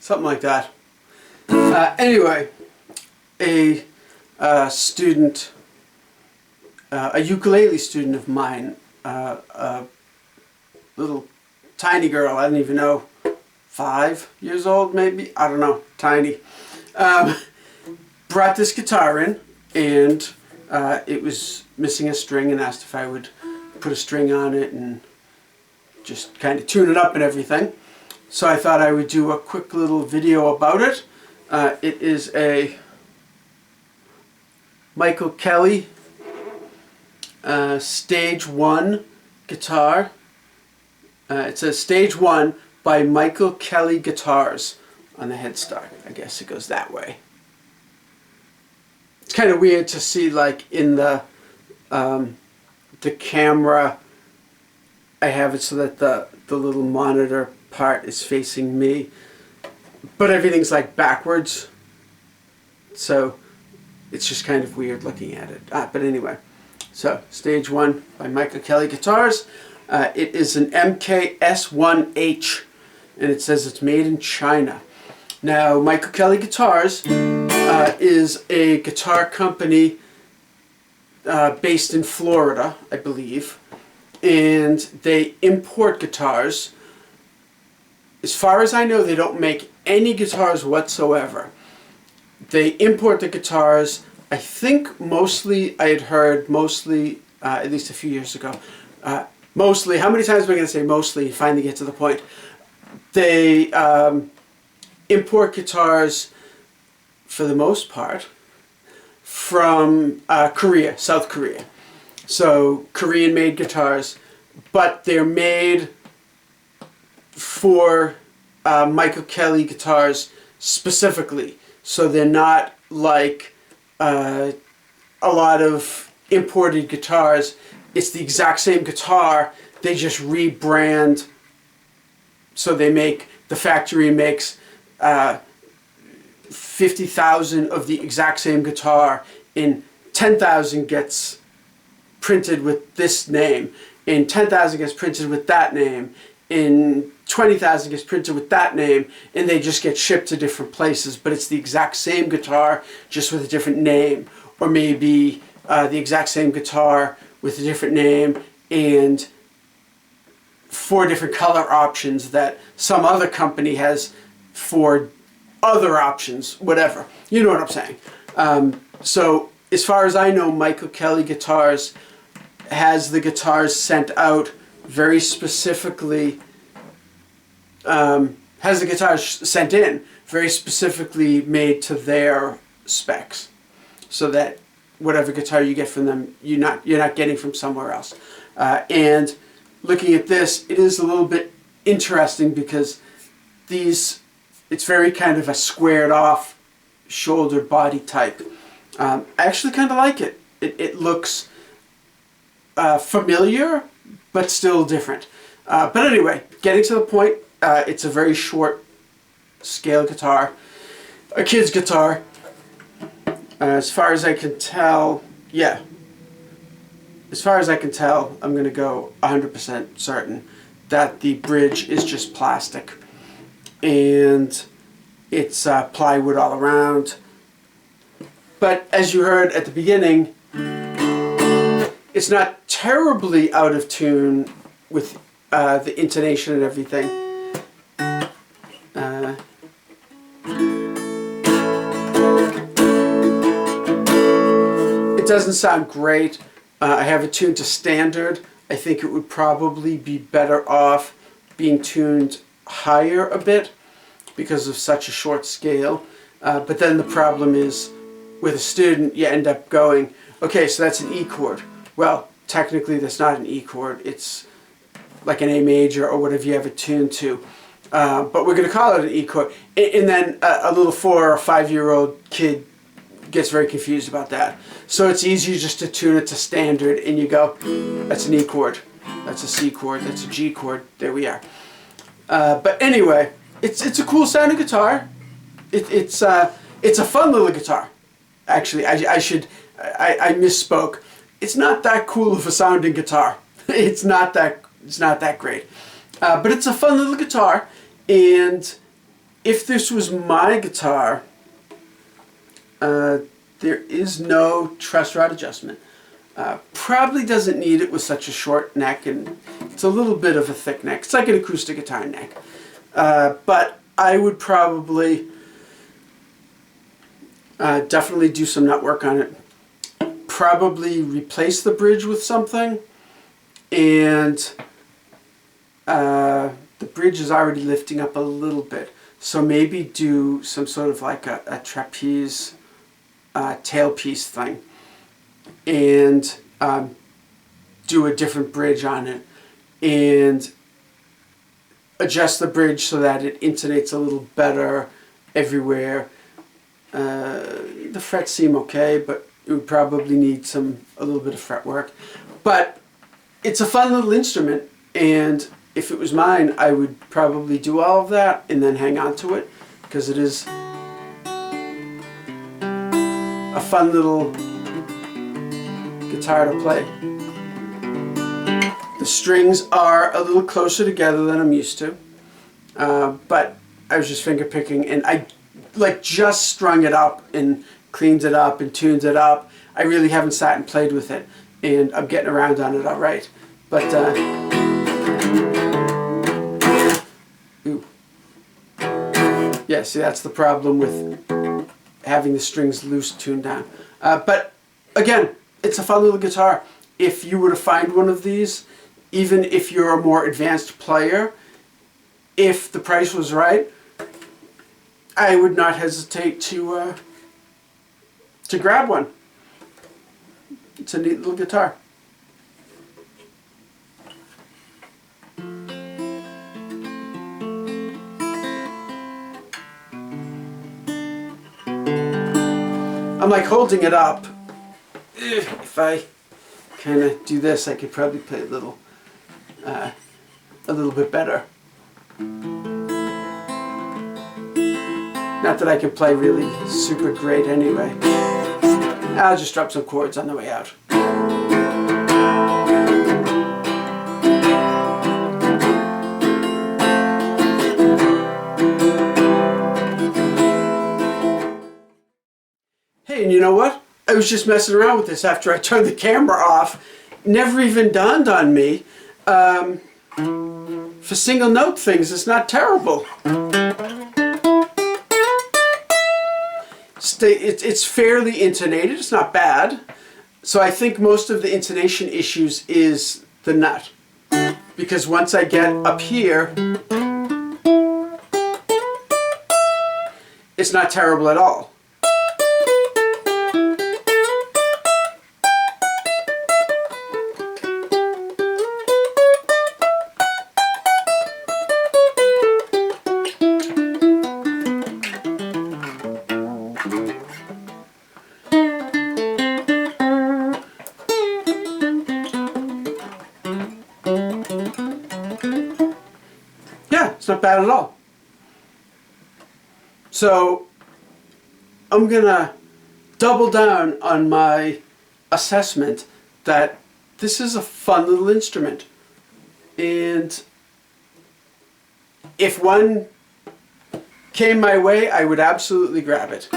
something like that. Anyway, a student, a ukulele student of mine, a little tiny girl, I don't even know, 5 years old maybe, I don't know, tiny, brought this guitar in, and it was missing a string, and asked if I would put a string on it and just kind of tune it up and everything. So I thought I would do a quick little video about it. It is a Michael Kelly Stage 1 guitar. It says Stage 1 by Michael Kelly Guitars on the headstock. I guess it goes that way. It's kind of weird to see, like, in the camera, I have it so that the little monitor part is facing me, but everything's like backwards, so it's just kind of weird looking at it. But anyway, so Stage 1 by Michael Kelly Guitars. It is an MKS1H, and it says it's made in China. Now, Michael Kelly Guitars is a guitar company based in Florida, I believe, and they import guitars. As far as I know, they don't make any guitars whatsoever. They import the guitars. I think mostly, I had heard mostly, at least a few years ago, mostly, how many times am I going to say mostly and finally get to the point? They import guitars, for the most part, from Korea, South Korea. So Korean-made guitars, but they're made for Michael Kelly Guitars specifically. So they're not like a lot of imported guitars. It's the exact same guitar, they just rebrand. So they make, the factory makes 50,000 of the exact same guitar, and 10,000 gets printed with this name, and 10,000 gets printed with that name, and 20,000 gets printed with that name, and they just get shipped to different places, but it's the exact same guitar, just with a different name. Or maybe the exact same guitar with a different name and 4 different color options that some other company has 4 other options, whatever. You know what I'm saying. So as far as I know, Michael Kelly Guitars has the guitars sent out very specifically, has the guitars sent in very specifically made to their specs, so that whatever guitar you get from them, you're not getting from somewhere else. And looking at this, it is a little bit interesting because it's very kind of a squared off shoulder body type. I actually kind of like it. It looks familiar, but still different. But anyway, getting to the point, it's a very short scale guitar, a kid's guitar. As far as I can tell, yeah. As far as I can tell, I'm going to go 100% certain that the bridge is just plastic. And it's plywood all around. But as you heard at the beginning, it's not terribly out of tune with the intonation and everything. It doesn't sound great. I have it tuned to standard. I think it would probably be better off being tuned higher a bit because of such a short scale. But then the problem is, with a student, you end up going, okay, so that's an E chord. Well, technically that's not an E chord. It's like an A major or whatever you have it tuned to. But we're going to call it an E chord. And then a little 4 or 5-year-old kid gets very confused about that. So it's easier just to tune it to standard, and you go, that's an E chord, that's a C chord, that's a G chord, there we are. But anyway, it's a cool sounding guitar. It's a fun little guitar. Actually, I misspoke. It's not that cool of a sounding guitar. It's not that great. But it's a fun little guitar, and if this was my guitar, there is no truss rod adjustment. Probably doesn't need it with such a short neck, and it's a little bit of a thick neck. It's like an acoustic guitar neck. But I would probably definitely do some nut work on it. Probably replace the bridge with something, and the bridge is already lifting up a little bit. So maybe do some sort of like a trapeze tailpiece thing, and do a different bridge on it, and adjust the bridge so that it intonates a little better everywhere. The frets seem okay, but it would probably need a little bit of fret work. But it's a fun little instrument, and if it was mine, I would probably do all of that and then hang on to it, because it is a fun little guitar to play. The strings are a little closer together than I'm used to, but I was just finger picking, and I like just strung it up and cleaned it up and tuned it up. I really haven't sat and played with it, and I'm getting around on it all right. But ooh. Yeah, see, that's the problem with having the strings loose, tuned down. But again, it's a fun little guitar. If you were to find one of these, even if you're a more advanced player, if the price was right, I would not hesitate to grab one. It's a neat little guitar. I'm like holding it up. If I kind of do this, I could probably play a little bit better. Not that I can play really super great anyway. I'll just drop some chords on the way out. Hey, and you know what? I was just messing around with this after I turned the camera off. Never even dawned on me. For single note things, it's not terrible. It's fairly intonated, it's not bad. So I think most of the intonation issues is the nut. Because once I get up here, it's not terrible at all. It's not bad at all. So I'm gonna double down on my assessment that this is a fun little instrument, and if one came my way, I would absolutely grab it.